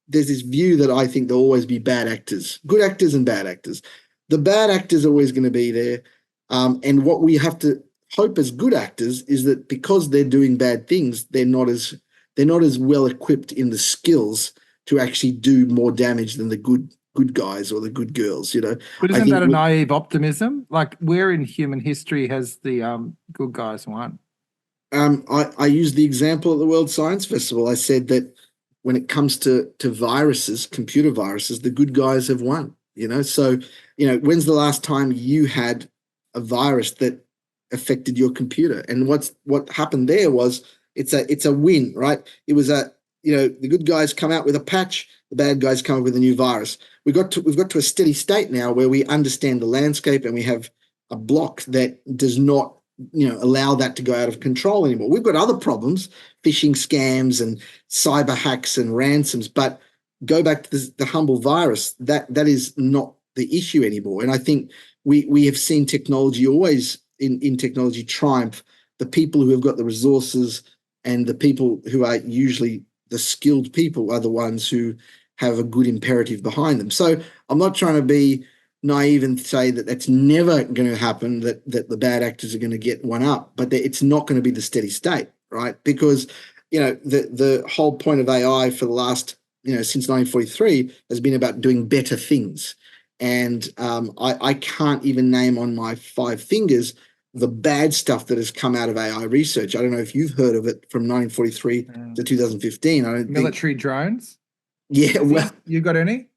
this view that I think there'll always be bad actors, good actors and bad actors. The bad actors are always going to be there. And what we have to hope as good actors is that because they're doing bad things, they're not as well equipped in the skills to actually do more damage than the good guys or the good girls, But isn't that a naive optimism? Like, where in human history has the good guys won? I used the example at the World Science Festival. I said that when it comes to viruses, computer viruses, the good guys have won. So when's the last time you had a virus that affected your computer? And what happened there was it's a win, right? It was the good guys come out with a patch, the bad guys come up with a new virus. We've got to a steady state now where we understand the landscape, and we have a block that does not allow that to go out of control anymore. We've got other problems, phishing scams and cyber hacks and ransoms, but go back to the humble virus, that is not the issue anymore. And I think we have seen technology always in technology triumph. The people who have got the resources and the people who are usually the skilled people are the ones who have a good imperative behind them. So I'm not trying to be naive and say that that's never going to happen, that the bad actors are going to get one up, but it's not going to be the steady state, right? Because, the whole point of AI for the last, since 1943 has been about doing better things. And I can't even name on my 5 fingers the bad stuff that has come out of AI research. I don't know if you've heard of it from 1943 to 2015. Military drones? Yeah, well, you got any?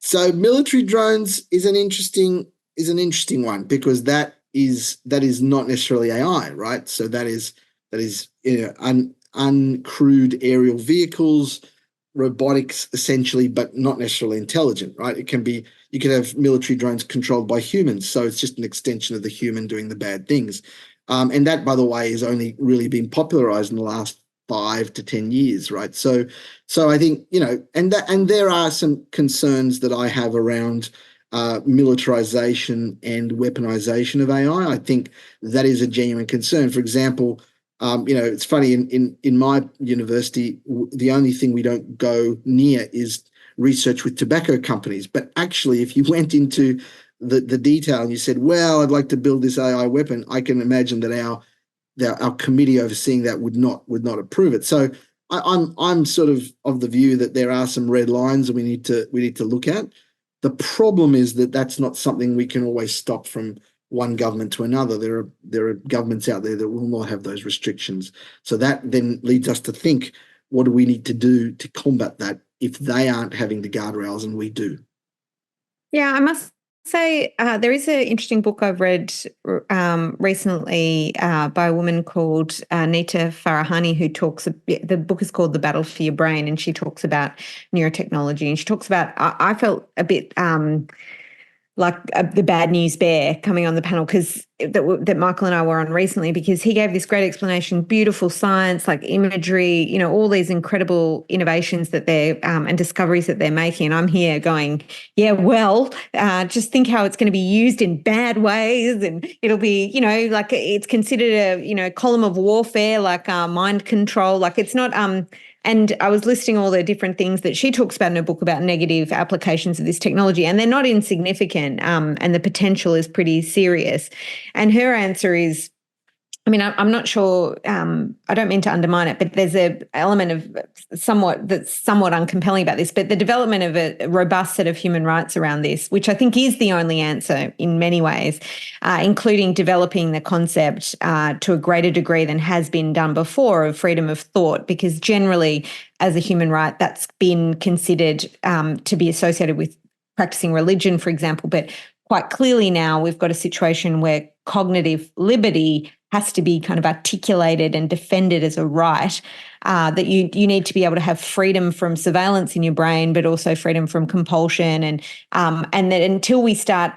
So military drones is an interesting one, because that is not necessarily AI, right? So that is uncrewed aerial vehicles, robotics essentially, but not necessarily intelligent, right? You could have military drones controlled by humans, so it's just an extension of the human doing the bad things. And that, by the way, has only really been popularized in the last 5 to 10 years, right? So I think, and there are some concerns that I have around militarization and weaponization of AI. I think that is a genuine concern. For example, it's funny, in my university, the only thing we don't go near is research with tobacco companies. But actually, if you went into the detail and you said, well, I'd like to build this AI weapon, I can imagine that our committee overseeing that would not approve it. So I'm sort of the view that there are some red lines that we need to look at. The problem is that that's not something we can always stop from one government to another. There are governments out there that will not have those restrictions. So that then leads us to think, what do we need to do to combat that if they aren't having the guardrails and we do? Yeah, I must say there is an interesting book I've read recently by a woman called Nita Farahani, who talks, the book is called The Battle for Your Brain, and she talks about neurotechnology, and she talks about, I felt a bit like the bad news bear coming on the panel that Michael and I were on recently, because he gave this great explanation, beautiful science, like imagery, all these incredible innovations that they're and discoveries that they're making. And I'm here going, yeah, well, just think how it's going to be used in bad ways, and it'll be, like it's considered a, column of warfare, like mind control, like it's not. And I was listing all the different things that she talks about in her book about negative applications of this technology, and they're not insignificant, and the potential is pretty serious. And her answer is, I'm not sure, I don't mean to undermine it, but there's an element of somewhat uncompelling about this, but the development of a robust set of human rights around this, which I think is the only answer in many ways, including developing the concept to a greater degree than has been done before of freedom of thought, because generally as a human right, that's been considered to be associated with practicing religion, for example, but quite clearly now we've got a situation where cognitive liberty has to be kind of articulated and defended as a right, that you need to be able to have freedom from surveillance in your brain, but also freedom from compulsion. And that until we start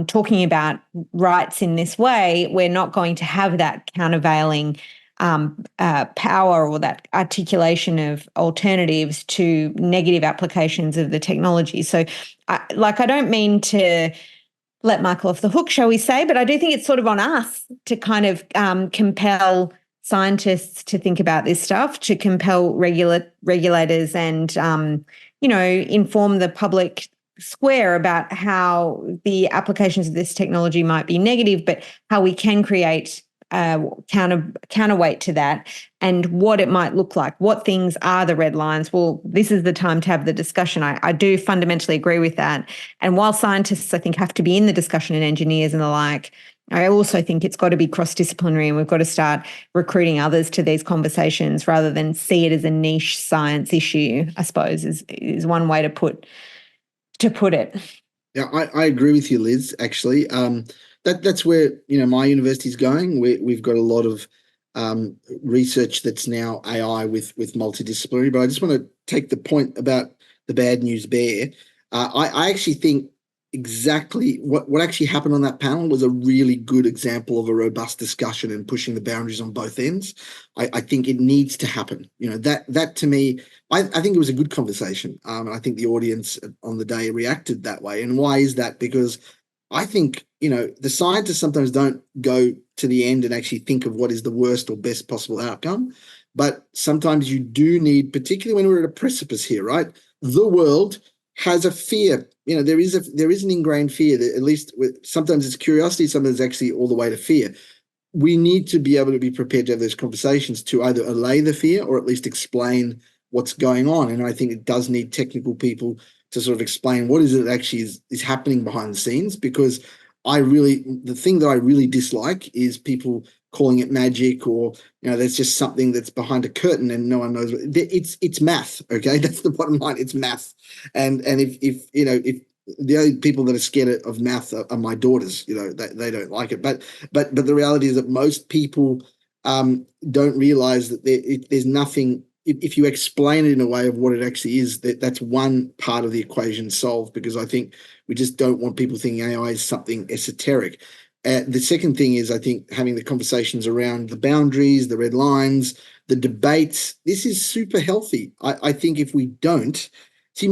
talking about rights in this way, we're not going to have that countervailing power or that articulation of alternatives to negative applications of the technology. So I don't mean to let Michael off the hook, shall we say, but I do think it's sort of on us to kind of compel scientists to think about this stuff, to compel regulators and, inform the public square about how the applications of this technology might be negative, but how we can create counterweight to that and what it might look like. What things are the red lines? Well, this is the time to have the discussion. I do fundamentally agree with that. And while scientists, I think, have to be in the discussion, and engineers and the like, I also think it's got to be cross-disciplinary, and we've got to start recruiting others to these conversations rather than see it as a niche science issue, I suppose, is one way to put it. Yeah, I agree with you, Liz, actually. That's where my university's going. We've got a lot of research that's now AI with multidisciplinary. But I just want to take the point about the bad news bear. I actually think exactly what actually happened on that panel was a really good example of a robust discussion and pushing the boundaries on both ends. I think it needs to happen. That to me, I think it was a good conversation. And I think the audience on the day reacted that way. And why is that? Because I think, the scientists sometimes don't go to the end and actually think of what is the worst or best possible outcome. But sometimes you do need, particularly when we're at a precipice here, right? The world has a fear. There is an ingrained fear that, at least sometimes it's curiosity, sometimes it's actually all the way to fear. We need to be able to be prepared to have those conversations to either allay the fear or at least explain what's going on. And I think it does need technical people to sort of explain what is it actually is happening behind the scenes, because the thing that I really dislike is people calling it magic, or there's just something that's behind a curtain and no one knows. It's math, okay? That's the bottom line. It's math, and if the only people that are scared of math are my daughters, they don't like it. But the reality is that most people don't realize that there's nothing. If you explain it in a way of what it actually is, that's one part of the equation solved, because I think we just don't want people thinking AI is something esoteric. The second thing is, I think, having the conversations around the boundaries, the red lines, the debates. This is super healthy. I think if we don't see,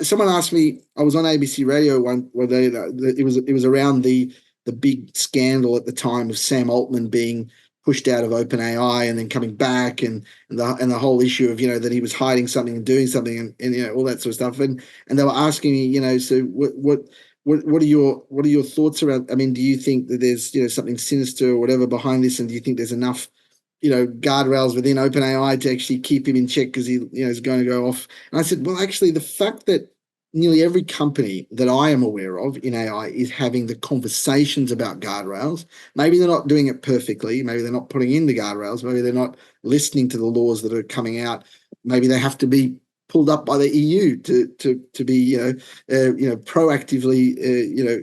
someone asked me, I was on ABC Radio one day. It was around the big scandal at the time of Sam Altman being pushed out of OpenAI and then coming back, and the whole issue of that he was hiding something and doing something and all that sort of stuff. And they were asking me, so what are your thoughts around? I mean, do you think that there's something sinister or whatever behind this, and do you think there's enough guardrails within OpenAI to actually keep him in check because he is going to go off? And I said, well, actually, the fact that nearly every company that I am aware of in AI is having the conversations about guardrails. Maybe they're not doing it perfectly. Maybe they're not putting in the guardrails. Maybe they're not listening to the laws that are coming out. Maybe they have to be pulled up by the EU to be proactively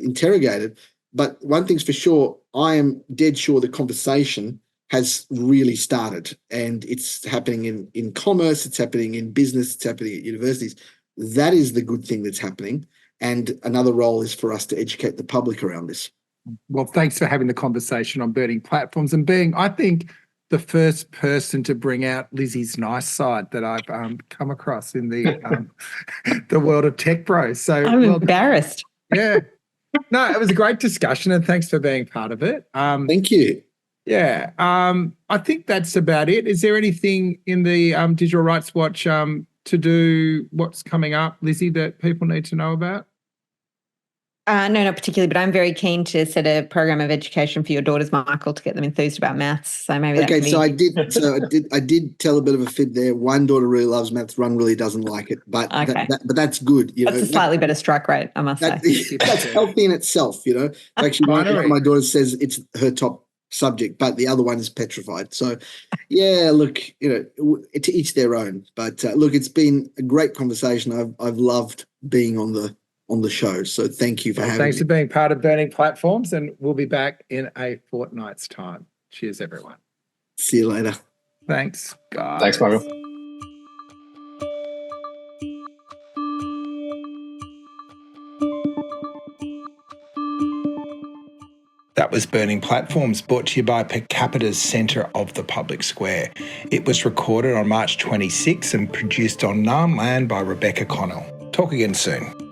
interrogated. But one thing's for sure, I am dead sure the conversation has really started, and it's happening in commerce, it's happening in business, it's happening at universities. That is the good thing that's happening. And another role is for us to educate the public around this. Well, thanks for having the conversation on burning platforms and being, I think, the first person to bring out Lizzie's nice side that I've come across in the the world of tech bros. So I'm embarrassed. Yeah. No, it was a great discussion, and thanks for being part of it. Thank you. Yeah. I think that's about it. Is there anything in the Digital Rights Watch to do what's coming up, Lizzie, that people need to know about? No, not particularly, but I'm very keen to set a program of education for your daughters, Michael, to get them enthused about maths. So maybe that can be... I did tell a bit of a fib there. One daughter really loves maths, one really doesn't like it, but but that's good. That's a slightly better strike rate, I must say. That's healthy in itself. Actually, one of my daughters says it's her top subject, but the other one is petrified. So, yeah, look, to each their own. But look, it's been a great conversation. I've loved being on the show. So thank you for having me. Thanks for being part of Burning Platforms, and we'll be back in a fortnight's time. Cheers, everyone. See you later. Thanks, guys. Thanks, Michael. That was Burning Platforms, brought to you by Per Capita's Centre of the Public Square. It was recorded on March 26 and produced on Narn Land by Rebecca Connell. Talk again soon.